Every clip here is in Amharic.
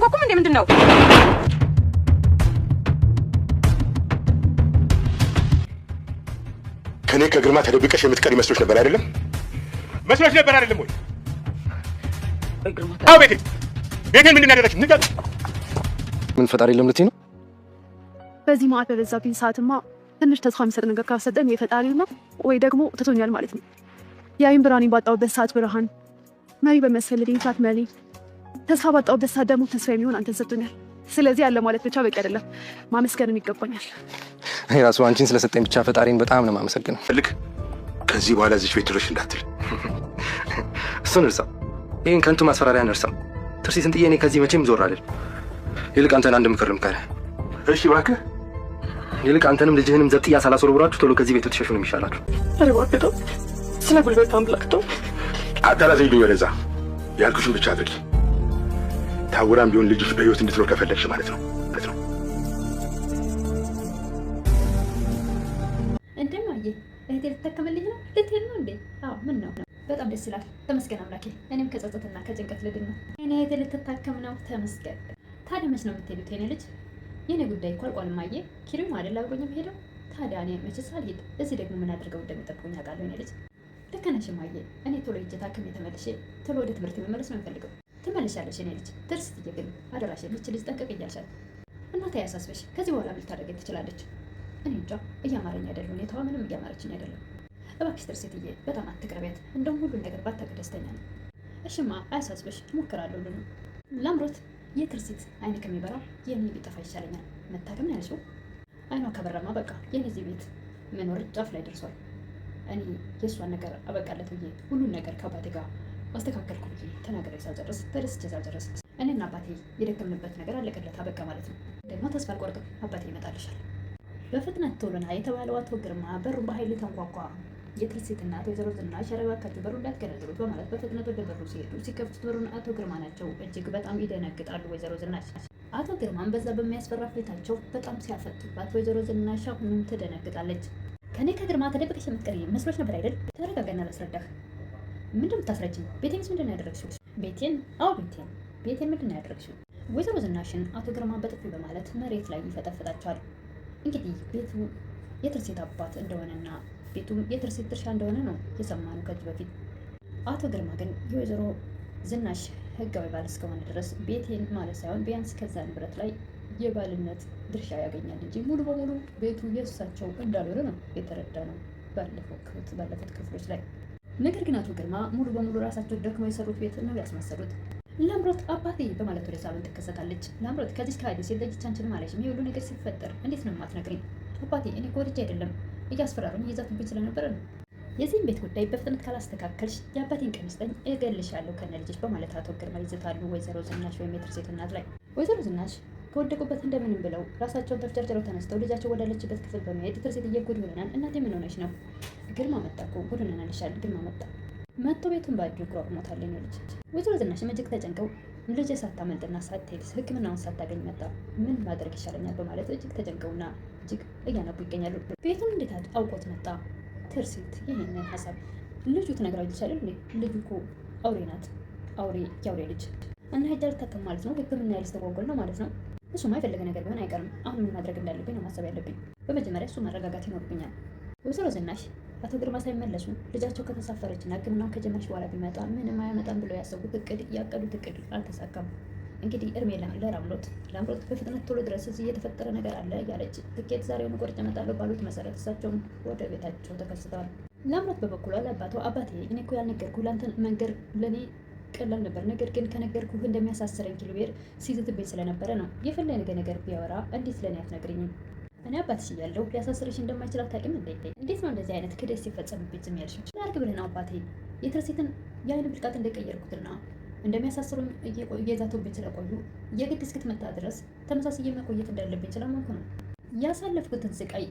አታንኳኩም እንዴ? ምንድን ነው? ከኔ ከግርማ ተደብቀሽ የምትቀሪ መስሎሽ ነበር አይደለም? መስሎሽ ነበር አይደለም ወይ? አዎ ቤቴን ምንድን ያደረግሽ? ንገር። ምን ፈጣሪ የለም ልትይ ነው? በዚህ ማዕት በበዛብኝ ሰዓትማ ትንሽ ተስፋ የሚሰጥ ነገር ካሰጠኝ የፈጣሪ ነው ወይ ደግሞ ትቶኛል ማለት ነው። የአይን ብርሃኔን ባጣሁበት ሰዓት ብርሃን፣ መሪ በሚያስፈልገኝ ሰዓት መሪ፣ ተስፋ ባጣሁበት ሰዓት ደግሞ ተስፋ የሚሆን አንተን ሰጥቶኛል። ስለዚህ ያለ ማለት ብቻ በቂ አይደለም፣ ማመስገንም ይገባኛል። እኔ ራሱ አንቺን ስለሰጠኝ ብቻ ፈጣሪን በጣም ነው የማመሰግነው። ፈልግ ከዚህ በኋላ እዚህ ቤት ድረሽ እንዳትል። እሱን እርሳው፣ ይህን ከንቱ ማስፈራሪያን እርሳው። ትርሲትን ጥዬ እኔ ከዚህ መቼም ዞር አልል። ይልቅ አንተን አንድ ምክር ልምከርህ። እሺ እባክህ። ይልቅ አንተንም ልጅህንም ዘብጥያ ሳላስወረውራችሁ ቶሎ ከዚህ ቤት ብትሸሹ ነው የሚሻላችሁ። ኧረ እባክህ ተው፣ ስለ ጉልበት አምላክ ተው። አታላዘኝ ወደዛ። ያልኩሽን ብቻ አድርጊ። ታውራም ቢሆን ልጅሽ በህይወት እንድትኖር ከፈለግሽ ማለት ነው። እንደማየ እህቴ ልትታከምልኝ ነው? ልትሄድ ነው እንዴ? አዎ ምን ነው? በጣም ደስ ይላል። ተመስገን አምላኬ። እኔም ከጸጸትና ከጭንቀት ልድን ነው። እኔ እህቴ ልትታከም ነው። ተመስገን። ታዲያ መች ነው የምትሄዱት? የኔ ልጅ የኔ ጉዳይ እኮ አልቋልም። አየ ኪሪም አይደል አብሮኝ ሄደው። ታዲያ እኔ መችስ አልሄድ። እዚህ ደግሞ ምን አድርገው እንደሚጠብቁኝ አውቃለሁ። የኔ ልጅ ልክ ነሽ እማዬ። እኔ ቶሎ ሂጅ ታክሜ ተመልሼ ቶሎ ወደ ትምህርት መመለስ ነው የምፈልገው። ትመልሻለሽ የኔ ልጅ። ትርስትዬ ግን አደራሽን ይህች ልጅ ጠንቀቅ እያልሻል። እናቴ ያሳስበሽ። ከዚህ በኋላ ምን ልታደርገኝ ትችላለች? እኔ እንጃ። እያማረኝ አይደለም ሁኔታዋ፣ ምንም እያማረችኝ አይደለም። እባክሽ ትርስትዬ በጣም አትቅረቢያት። እንደውም ሁሉን ነገር ባታውቅ ደስተኛ ነው። እሽማ አያሳስበሽ፣ እሞክራለሁ ሁሉ ነው። ላምሮት የትርሲት አይን ከሚበራ የኔ ቢጠፋ ይሻለኛል። መታከም ነው ያልሽው? አይኗ ከበራማ በቃ የኔ እዚህ ቤት መኖር ጫፍ ላይ ደርሷል። እኔ የእሷን ነገር አበቃለት ብዬ ሁሉን ነገር ከአባቴ ጋር ማስተካከልኩ ብዬ ተናግሬ ሳልጨርስ ተደስቼ ሳልጨርስ እኔና አባቴ የደከምንበት ነገር አለቀለት አበቃ ማለት ነው። ደግሞ ተስፋ አልቆርጥም፣ አባቴ ይመጣልሻል። በፍጥነት ቶሎና የተባለው አቶ ግርማ በሩን በኃይል ተንኳኳ። የትርሲት እናት ወይዘሮ ዝናሽ ያረባካችሁ በሩ እንዳትገነጥሉት በማለት በፍጥነት ወደ በሩ ሲሄዱ ሲከፍቱት በሩን አቶ ግርማ ናቸው። እጅግ በጣም ይደነግጣሉ ወይዘሮ ዝናሽ። አቶ ግርማን በዛ በሚያስፈራ ፊታቸው በጣም ሲያፈጡባት ወይዘሮ ዝናሽ አሁንም ትደነግጣለች። ከኔ ከግርማ ተደብቀሽ የምትቀሪ መስሎች ነበር አይደል? ተረጋጋና ላስረዳህ። ምንድን የምታስረጅኝ? ቤቴንስ ምንድን ነው ያደረግሽው? ቤቴን? አዎ ቤቴን ምንድን ነው ያደረግሽው? ወይዘሮ ዝናሽን አቶ ግርማ በጥፊ በማለት መሬት ላይ ይፈጠፍጣቸዋል። እንግዲህ ቤቱ የትርሲት አባት እንደሆነና ቤቱም የትርሲት ድርሻ እንደሆነ ነው የሰማነው ከዚህ በፊት። አቶ ግርማ ግን የወይዘሮ ዝናሽ ህጋዊ ባል እስከሆነ ድረስ ቤቴን ማለት ሳይሆን ቢያንስ ከዛ ንብረት ላይ የባልነት ድርሻ ያገኛል እንጂ ሙሉ በሙሉ ቤቱ የእሳቸው እንዳልሆነ ነው የተረዳ ነው ባለፉት ክፍሎች ላይ። ነገር ግን አቶ ግርማ ሙሉ በሙሉ ራሳቸው ደክመው የሰሩት ቤት ነው ያስመሰሉት። ላምሮት አባቴ በማለት ወደ ሳሎን ትከሰታለች። ላምሮት ከዚህ ከሀዲ ሴት ልጅ አንቺን ማለሽም ይሄ ሁሉ ነገር ሲፈጠር እንዴት ነው የማትነግሪኝ? አባቴ እኔ እኮ ወድጄ አይደለም እያስፈራሩኝ ይዛቱብኝ ስለነበረ ነው። የዚህም ቤት ጉዳይ በፍጥነት ካላስተካከልሽ የአባቴን ቀን ስጠኝ እገልሻለሁ ከነ ልጅሽ በማለት አቶ ግርማ ይዘታሉ ወይዘሮ ዝናሽ ወይም የትርሲት እናት ላይ። ወይዘሮ ዝናሽ ከወደቁበት እንደምንም ብለው ራሳቸውን ተፍጨርጭረው ተነስተው ልጃቸው ወዳለችበት ክፍል በመሄድ ትርሲትዬ ጉድ ሆነናል፣ እናቴ ምን ሆነች ነው? ግርማ መጣ እኮ ጉድ ሆነናል ይሻል። ግርማ መጥቶ ቤቱን ባዶ እግሯ አቁሞታል ነው ልጅ። ወይዘሮ ዝናሽም እጅግ ተጨንቀው ልጅ ሳታመልጥና ሳትሄድ ሕክምናውን ሳታገኝ መጣ፣ ምን ማድረግ ይሻለኛል በማለት እጅግ ተጨንቀውና እጅግ እያነቡ ይገኛሉ። ቤቱን እንዴት አውቆት መጣ? ትርሲት ይህንን ሀሳብ ልጁ ትነግራው ይችላል። ልጁ እኮ አውሬ ናት፣ የአውሬ ልጅ እና ሄዳ ልታከም ማለት ነው። ሕክምና ያልስተጓጎል ነው ማለት ነው። እሱማ የፈለገ ነገር ቢሆን አይቀርም። አሁን ምን ማድረግ እንዳለብኝ ነው ማሰብ ያለብኝ። በመጀመሪያ እሱ ማረጋጋት ይኖርብኛል። ወይዘሮ ዝናሽ አቶ ግርማ ሳይመለሱ ልጃቸው ከተሳፈረችና ሕክምናውን ከጀመረች በኋላ ቢመጣ ምንም አያመጣም ብለው ያቀዱት እቅድ አልተሳካም። እንግዲህ እርሜ ለላምሮት በፍጥነት ቶሎ ድረስ እዚህ እየተፈጠረ ነገር አለ እያለች ትኬት ዛሬውን ቆርጬ እመጣለሁ ባሉት መሰረት እሳቸውን ወደ ቤታቸው ተከስተዋል። ላምሮት በበኩሏ ለአባቷ አባቴ እኔ እኮ ያልነገርኩህ ለአንተ መንገር ለእኔ ቀላል ነበር፣ ነገር ግን ከነገርኩህ እንደሚያሳስረኝ ኪሎቤር ሲዝትብኝ ስለነበረ ነው። የፈለገ ነገር ቢያወራ እንዴት ለእኔ አትነግሪኝም? እኔ አባትሽ እያለሁ ሊያሳስርሽ እንደማይችል አታውቂም እንዴ? እንዴት ነው እንደዚህ አይነት ክደት ሲፈጸምብኝ ዝም ያልሽው? ላድርግ ብለህ ነው አባቴ የትርሲትን የአይን ብልቃት እንደቀየርኩትና እንደሚያሳስሩኝ እየዛቱብኝ ስለቆዩ የግድ እስክትመጣ ድረስ ተመሳስዬ መቆየት እንዳለብኝ ስላመንኩ ነው። ያሳለፍኩትን ስቃይ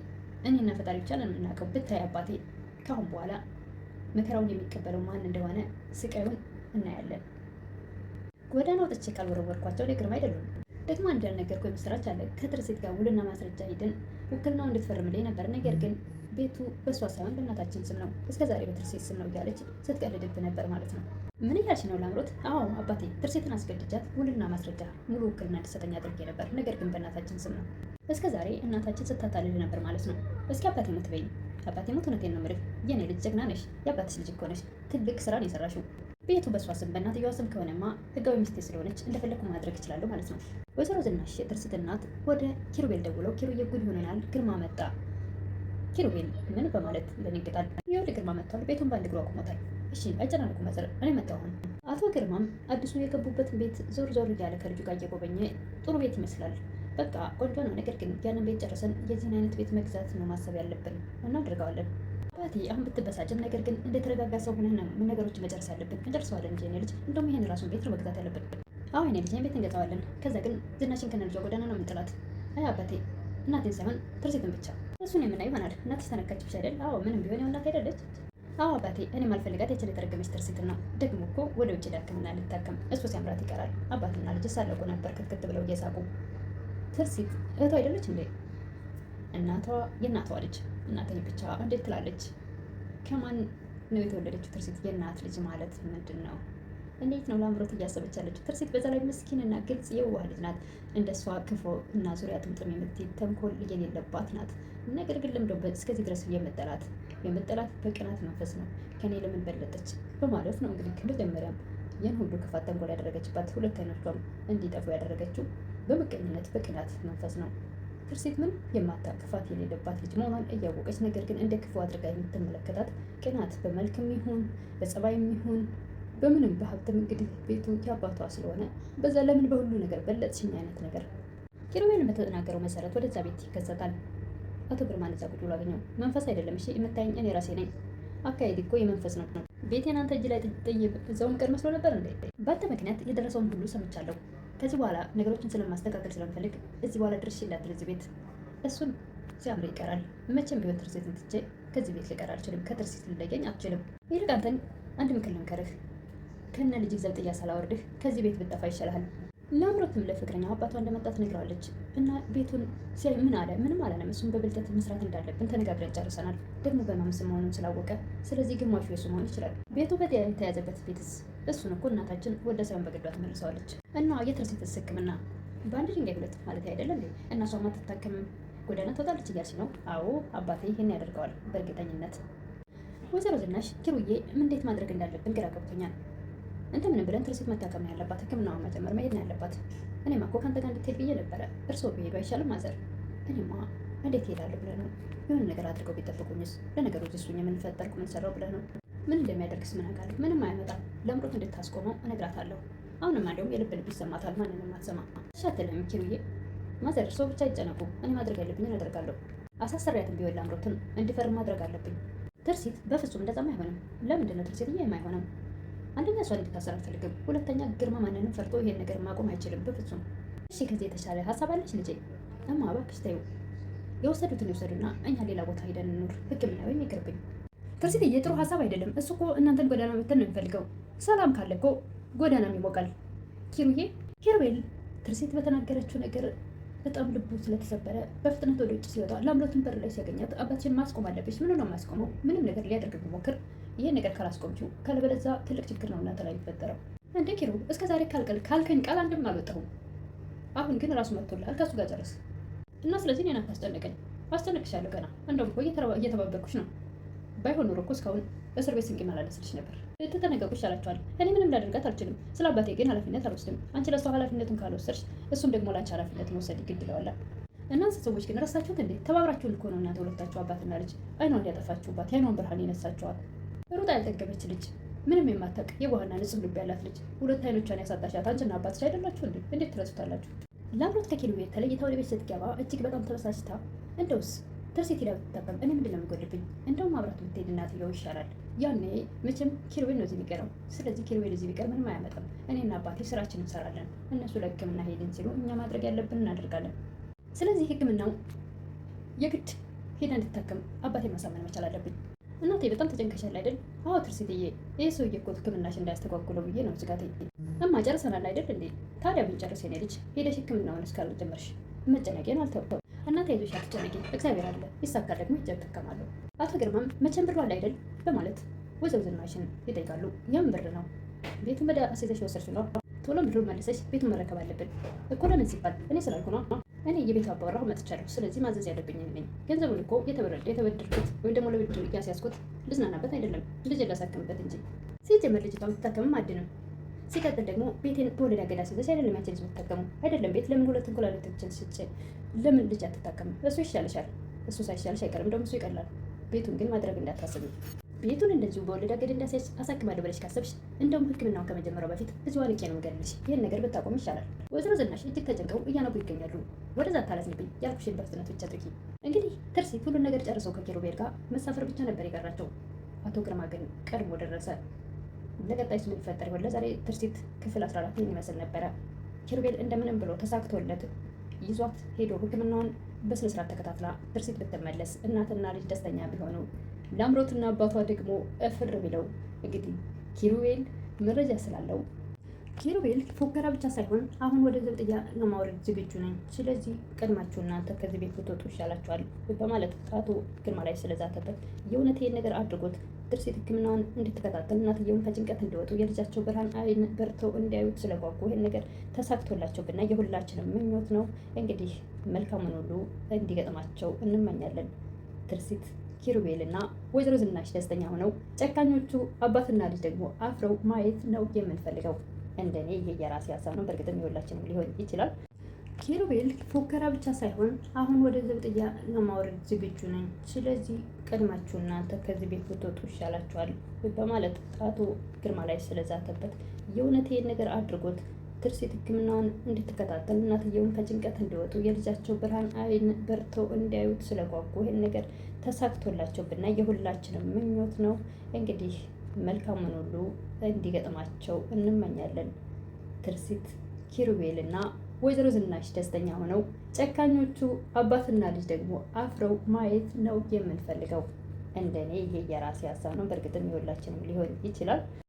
እኔና ፈጣሪ ብቻ ነን የምናውቀው። ብታይ አባቴ ከአሁን በኋላ መከራውን የሚቀበለው ማን እንደሆነ ስቃዩን እናያለን። ጎዳና ወጥቼ ካልወረወርኳቸው ግርማ አይደሉም። ደግሞ አንድ ያልነገርኩህ የምስራች አለ። ከትርሲት ጋር ውልና ማስረጃ ሄደን ውክልናው እንድትፈርምልኝ ነበር። ነገር ግን ቤቱ በእሷ ሳይሆን በእናታችን ስም ነው፣ እስከዛሬ በትርሲት ስም ነው እያለች ስትቀልድብ ነበር ማለት ነው። ምን እያልሽ ነው ላምሮት? አዎ አባቴ ትርሴትን አስገድጃት ውልና ማስረጃ ሙሉ ውክልና እንድሰጠኝ አድርጌ ነበር። ነገር ግን በእናታችን ስም ነው። እስከ ዛሬ እናታችን ስታታልል ነበር ማለት ነው። እስኪ አባቴ ሞት በይኝ። አባቴ ሞት እውነቴን ነው የምልህ። የኔ ልጅ ጀግና ነሽ። የአባትሽ ልጅ እኮ ነሽ። ትልቅ ስራን የሰራሽው። ቤቱ በእሷ ስም በእናትየዋ ስም ከሆነማ ህጋዊ ሚስቴ ስለሆነች እንደፈለግኩ ማድረግ እችላለሁ ማለት ነው። ወይዘሮ ዝናሽ የትርሲት እናት ወደ ኪሩቤል ደውለው ኪሩዬ ጉድ ይሆነናል፣ ግርማ መጣ። ኪሩቤል ምን በማለት ይደነግጣል። ይኸውልህ ግርማ መጥቷል። ቤቱን በአንድ እግሩ አቁሞታል። እሺ አይጨናነቁ መዘር፣ እኔ መጣሁ። አቶ ግርማም አዲሱ የገቡበትን ቤት ዞር ዞር እያለ ከልጁ ጋር እየጎበኘ ጥሩ ቤት ይመስላል፣ በቃ ቆንጆ ነው። ነገር ግን ያንን ቤት ጨርሰን የዚህን አይነት ቤት መግዛት ነው ማሰብ ያለብን፣ እናደርገዋለን። አባቴ አሁን ብትበሳጭም፣ ነገር ግን እንደተረጋጋ ሰው ሆነህ ነው ነገሮች መጨረስ ያለብን። እንጨርሰዋለን እንጂ የኔ ልጅ፣ እንደውም ይሄን ራሱን ቤት ነው መግዛት ያለብን። አዎ የኔ ልጅ፣ ይሄን ቤት እንገዛዋለን። ከዛ ግን ዝናሽን ከነልጇ ጎዳና ነው የምንጥላት። አይ አባቴ፣ እናቴን ሳይሆን ትርሲትን ብቻ። እሱን የምናየው ይሆናል። እናትሽ ተነካችብሽ አይደል? አዎ ምንም ቢሆን ያው እናት አይደለች? አዎ አባቴ፣ እኔ ማልፈልጋት የችል የተረገመች ትርሲትን ነው። ደግሞ እኮ ወደ ውጭ ዳክምና ልታከም እሱ ሲያምራት ይቀራል። አባትና ልጅ ሳለቁ ነበር ክትክት ብለው እየሳቁ። ትርሲት እህቷ አይደለች እንዴ? እናቷ የእናቷ ልጅ። እናቴ ብቻ እንዴት ትላለች? ከማን ነው የተወለደችው ትርሲት? የእናት ልጅ ማለት ምንድን ነው? እንዴት ነው ላምሮት እያሰበች ያለችው? ትርሲት በዛ ላይ ምስኪንና ግልጽ የዋህ ልጅ ናት። እንደሷ ክፉ እና ዙሪያ ጥምጥም የምትሄድ ተንኮል የሌለባት ናት። ነገር ግን ለምዶበት እስከዚህ ድረስ የምጠላት በቅናት መንፈስ ነው። ከኔ ለምን በለጠች በማለት ነው እንግዲህ መጀመሪያም ይህን ሁሉ ክፋት ተንኮል ያደረገችባት፣ ሁለት አይኖቿም እንዲጠፉ ያደረገችው በምቀኝነት በቅናት መንፈስ ነው። ትርሲት ምን የማታውቅ ክፋት የሌለባት ልጅ መሆኗን እያወቀች ነገር ግን እንደ ክፉ አድርጋ የምትመለከታት ቅናት፣ በመልክም ይሁን በጸባይም ይሁን በምንም በሀብትም እንግዲህ ቤቱ የአባቷ ስለሆነ በዛ ለምን በሁሉ ነገር በለጥሽኝ አይነት ነገር። ኪሩቤልን በተናገረው መሰረት ወደዛ ቤት ይከሰታል። አቶ ግርማን እዛ ቁጭ ብሎ አገኘው። መንፈስ አይደለም እሺ የምታየኝ እኔ ራሴ ነኝ። አካሄድ እኮ የመንፈስ ነው። ቤቴን አንተ እጅ ላይ ጥዬ እዛውም ቀር መስሎ ነበር እንዴ? በአንተ ምክንያት የደረሰውን ሁሉ ሰምቻለሁ። ከዚህ በኋላ ነገሮችን ስለማስተካከል ስለምፈልግ እዚህ በኋላ ድርሽላት ለዚህ ቤት እሱን ሲያምር ይቀራል። መቼም ቢሆን ትርሲትን ትቼ ከዚህ ቤት ልቀር አልችልም። ከትርሲት ልለየኝ አልችልም። ይልቅ አንተን አንድ ምክር ልምከርህ። ከነ ልጅ ዘብጥያ ሳላወርድህ ከዚህ ቤት ብጠፋ ይሻልሃል። ላምሮትም ለፍቅረኛው አባቷ እንደመጣ ትነግረዋለች እና ቤቱን ሲያይ ምን አለ? ምንም አላለም። እሱም በብልጠት መስራት እንዳለብን ተነጋግረን ጨርሰናል። ደግሞ በማምስም መሆኑን ስላወቀ ስለዚህ ግማሹ የሱ መሆን ይችላል። ቤቱ የተያዘበት ቤትስ እሱን እኮ እናታችን ወደ ሳይሆን በግዷ ትመልሰዋለች። እና የትርሲትስ ሕክምና በአንድ ድንጋይ ሁለት ማለት አይደለም እንዴ? እና እሷማ አትታከምም ጎዳና ትወጣለች እያልሽ ነው? አዎ አባቴ ይህን ያደርገዋል በእርግጠኝነት። ወይዘሮ ዝናሽ ኪሩዬ እንዴት ማድረግ እንዳለብን ግራ ገብቶኛል። እንደምን ብለን ትርሲት መታከም ያለባት ሕክምናውን መጀመር መሄድ ነው ያለባት። እኔማ እኮ ከአንተ ጋር እንድትሄድ ብዬ ነበረ። እርስዎ ቢሄዱ አይሻልም ማዘር? እኔማ እንዴት እሄዳለሁ ብለህ ነው? የሆነ ነገር አድርገው ቢጠብቁኝስ? ለነገሩ እሱኝ የምንፈጠርኩ ምን ሰራው ብለህ ነው? ምን እንደሚያደርግስ ምን አውቃለሁ? ምንም አያመጣም። ለምሮት እንድታስቆመው እነግራታለሁ። አሁንማ እንደውም የልብ ልብ ይሰማታል። ማንንም አትሰማ። እሺ አትልም ኪሩዬ? ማዘር እርስዎ ብቻ አይጨነቁ። እኔ ማድረግ ያለብኝን አደርጋለሁ። አሳሰሪያትን ቢሆን ላምሮትን እንዲፈርም ማድረግ አለብኝ። ትርሲት በፍጹም እንደዛም አይሆንም። ለምንድን ነው ትርሲት የማይሆነው? አንደኛ እሷን እንድታሰር አልፈልግም። ሁለተኛ ግርማ ማንንም ፈርቶ ይሄን ነገር ማቆም አይችልም በፍጹም። እሺ ከዚህ የተሻለ ሀሳብ አለች ልጄ? እማ እባክሽ ተይው። የወሰዱትን ይወሰዱና እኛ ሌላ ቦታ ሄደን እንኑር። ሕክምና ወይም ይቅርብኝ። ትርሲት የጥሩ ሀሳብ አይደለም። እሱ እኮ እናንተን ጎዳና መተን ነው የሚፈልገው። ሰላም ካለ እኮ ጎዳናም ይሞቃል። ኪሩዬ ኪሩቤል ትርሲት በተናገረችው ነገር በጣም ልቡ ስለተሰበረ በፍጥነት ወደ ውጭ ሲወጣ ላምሮትን በር ላይ ሲያገኛት አባትሽን ማስቆም አለብሽ። ምን ነው ማስቆመው? ምንም ነገር ሊያደርግ ቢሞክር ይሄን ነገር ካላስቆምችው ካለበለዚያ ትልቅ ችግር ነው እናንተ ላይ የሚፈጠረው። እንዴ ኪሩ እስከ ዛሬ ካልከኝ ቃል አንድም አልወጣሁም። አሁን ግን ራሱ መጥቶልሃል። ከሱ ጋር ጨርስ እና ስለዚህ እኔን አታስጨንቀኝ። አስጨንቅሻለሁ ገና። እንደውም እኮ እየተባበርኩሽ ነው። ባይሆን ኖሮ እኮ እስካሁን እስር ቤት ስንቅ ማላለስልሽ ነበር። ልትጠነቀቁ ይሻላችኋል። እኔ ምንም ላደርጋት አልችልም። ስለ አባቴ ግን ኃላፊነት አልወስድም። አንቺ ለሷ ኃላፊነቱን ካልወሰድሽ እሱም ደግሞ ለአንቺ ኃላፊነት መውሰድ ይግድለዋል። እናንተ ሰዎች ግን ረሳችሁት እንዴ? ተባብራችሁን እኮ ነው እናንተ ሁለታችሁ አባትና ልጅ አይኗን ያጠፋችሁባት፣ የአይኗን ብርሃን የነሳችኋት። ሩጣ ያልጠገበች ልጅ፣ ምንም የማታውቅ የዋህና ንጹህ ልብ ያላት ልጅ፣ ሁለት አይኖቿን ያሳጣሻት አንቺና አባትሽ አይደላችሁ እንዴ? እንዴት ትረሱታላችሁ? ላምሮት ከኪሩቤል ተለይታ ወደ ቤት ስትገባ እጅግ በጣም ተበሳጭታ እንደውስ ትርሲት ሄዳ ብትጠቀም እኔ ምንድን ነው የሚጎልብኝ? እንደውም አብራት ብትሄድ እናትየው ይሻላል። ያኔ መቼም ኪሩቤል ነው እዚህ የሚቀረው። ስለዚህ ኪሩቤል እዚህ ቢቀር ምንም አያመጣም። እኔና አባቴ ስራችን እንሰራለን። እነሱ ለሕክምና ሄድን ሲሉ እኛ ማድረግ ያለብን እናደርጋለን። ስለዚህ ሕክምናው የግድ ሄዳ እንድታከም አባቴ ማሳመን መቻል አለብኝ። እናቴ በጣም ተጨንቀሻል አይደል? አዎ ትርሲትዬ፣ ይህ ሰውዬ እኮ ሕክምናሽ እንዳያስተጓጉለው ብዬ ነው ስጋቴ። እማ ጨርሰናል አይደል እንዴ? ታዲያ ብንጨርስ የኔ ልጅ ሄደሽ ሕክምናውን እስካልጀመርሽ መጨነቄን አልተውም። እናቴ አይዞሽ አትጨነቂ፣ እግዚአብሔር አለ፣ ይሳካል፣ ደግሞ ሂጅ እጠቀማለሁ። አቶ ግርማም መቼም ብሩ አለ አይደል በማለት ወይዘሮ ዝናሽን ይጠይቃሉ። ያም ብር ነው ቤቱን በዳ አሴተሽ ወሰድሽ ነው። ቶሎ ብሩን መልሰሽ ቤቱን መረከብ አለብን እኮ። ለምን ሲባል እኔ ስላልኩ ነው። እኔ የቤቱ አባወራሁ መጥቻለሁ። ስለዚህ ማዘዝ ያለብኝ ነኝ። ገንዘቡን እኮ የተበደርኩት ወይም ደግሞ ለብድር ያስያዝኩት ልዝናናበት አይደለም፣ ልጅ ላሳክምበት እንጂ። ሲጀመር ልጅቷ የምትታከምም አድንም። ሲቀጥል ደግሞ ቤቴን በወለድ አገዳ ሲዘሽ አይደለም ያችን ልጅ የምትታከሙ አይደለም። ቤት ለምን 2 እንቁላሎችን ሽጬ ለምን ልጅ አትታከምም? እሱ ይሻልሻል። እሱ ሳይሻልሽ አይቀርም፣ ደግሞ እሱ ይቀላል። ቤቱን ግን ማድረግ እንዳታስብ። ቤቱን እንደዚሁ በወለድ አገዳ እንዳስያዝ አሳክማለሁ ብለሽ ካሰብሽ እንደውም ሕክምናውን ከመጀመሪያው በፊት ልጅ ዋንቄ ነው የምገልልሽ። ይህን ነገር ብታቆም ይሻላል። ወይዘሮ ዝናሽ እጅግ ተጨንቀው እያነቡ ይገኛሉ። ወደዛ ታላዝንብኝ ያልኩሽን በፍጥነት ብቻ ጥቂ። እንግዲህ ትርሲት ሁሉን ነገር ጨርሰው ከኪሩቤል ጋር መሳፈር ብቻ ነበር የቀራቸው። አቶ ግርማ ግን ቀድሞ ደረሰ። ለቀጣይስ ምን ይፈጠር ይሆን? ለዛሬ ትርሲት ክፍል 14 ይመስል ነበረ። ኪሩቤል እንደምንም ብሎ ተሳክቶለት ይዟት ሄዶ ሕክምናውን በስነስርዓት ተከታትላ ትርሲት ብትመለስ እናትና ልጅ ደስተኛ ቢሆኑ ለአምሮትና አባቷ ደግሞ እፍር ብለው እንግዲህ ኪሩቤል መረጃ ስላለው ኪሩቤል ፉከራ ብቻ ሳይሆን አሁን ወደ ዘብጥያ ለማውረድ ዝግጁ ነኝ። ስለዚህ ቀድማችሁ እናንተ ከዚህ ቤት ብትወጡ ይሻላችኋል በማለት ከአቶ ግርማ ላይ ስለዛተበት የእውነት ይሄን ነገር አድርጎት ትርሲት ሕክምናውን እንድትከታተል እናትየውን ከጭንቀት እንዲወጡ የልጃቸው ብርሃን አይን በርተው እንዲያዩት ስለጓጉ ይሄን ነገር ተሳክቶላቸው ብና የሁላችንም ምኞት ነው። እንግዲህ መልካሙን ሁሉ እንዲገጥማቸው እንመኛለን። ትርሲት ኪሩቤልና ወይዘሮ ዝናሽ ደስተኛ ሆነው ጨካኞቹ አባትና ልጅ ደግሞ አፍረው ማየት ነው የምንፈልገው። እንደኔ የራሴ ሀሳብ ነው። በእርግጥም የሁላችንም ሊሆን ይችላል። ኪሩቤል ፉከራ ብቻ ሳይሆን አሁን ወደ ዘብጥያ ለማውረድ ዝግጁ ነኝ። ስለዚህ ቀድማችሁ እናንተ ከዚህ ቤት ብትወጡ ይሻላችኋል በማለት አቶ ግርማ ላይ ስለዛተበት የእውነት ይሄን ነገር አድርጎት ትርሲት ሕክምናውን እንድትከታተል እናትየውን ከጭንቀት እንዲወጡ የልጃቸው ብርሃን አይን በርተው እንዲያዩት ስለጓጉ ይህን ነገር ተሳክቶላቸው ብና የሁላችንም ምኞት ነው። እንግዲህ መልካሙን ሁሉ እንዲገጥማቸው እንመኛለን። ትርሲት ኪሩቤልና ወይዘሮ ዝናሽ ደስተኛ ሆነው ጨካኞቹ አባትና ልጅ ደግሞ አፍረው ማየት ነው የምንፈልገው። እንደኔ ይሄ የራሴ ሀሳብ ነው። በእርግጥም የሁላችንም ሊሆን ይችላል።